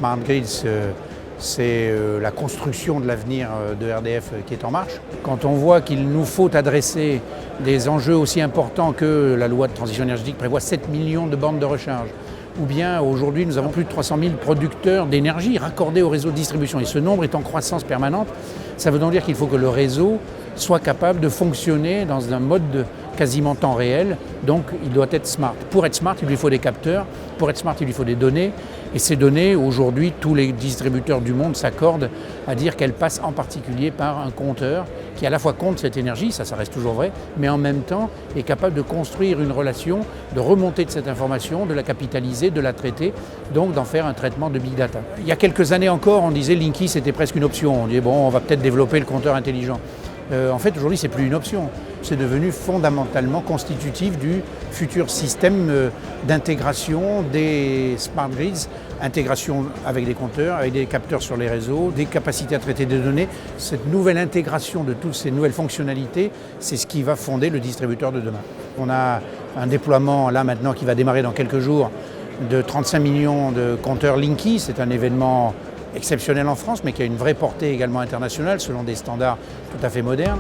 Smart Grids, c'est la construction de l'avenir de RDF qui est en marche. Quand on voit qu'il nous faut adresser des enjeux aussi importants que la loi de transition énergétique prévoit 7 millions de bornes de recharge, ou bien aujourd'hui nous avons plus de 300 000 producteurs d'énergie raccordés au réseau de distribution, et ce nombre est en croissance permanente, ça veut donc dire qu'il faut que le réseau soit capable de fonctionner dans un mode quasiment temps réel, donc il doit être smart. Pour être smart, il lui faut des capteurs, pour être smart, il lui faut des données, et ces données, aujourd'hui, tous les distributeurs du monde s'accordent à dire qu'elles passent en particulier par un compteur qui à la fois compte cette énergie, ça reste toujours vrai, mais en même temps est capable de construire une relation, de remonter de cette information, de la capitaliser, de la traiter, donc d'en faire un traitement de big data. Il y a quelques années encore, on disait Linky c'était presque une option, on disait bon, on va peut-être développer le compteur intelligent. En fait, aujourd'hui, ce n'est plus une option. C'est devenu fondamentalement constitutif du futur système d'intégration des smart grids, intégration avec des compteurs, avec des capteurs sur les réseaux, des capacités à traiter des données. Cette nouvelle intégration de toutes ces nouvelles fonctionnalités, c'est ce qui va fonder le distributeur de demain. On a un déploiement là maintenant qui va démarrer dans quelques jours de 35 millions de compteurs Linky. C'est un événement exceptionnel en France, mais qui a une vraie portée également internationale selon des standards tout à fait modernes.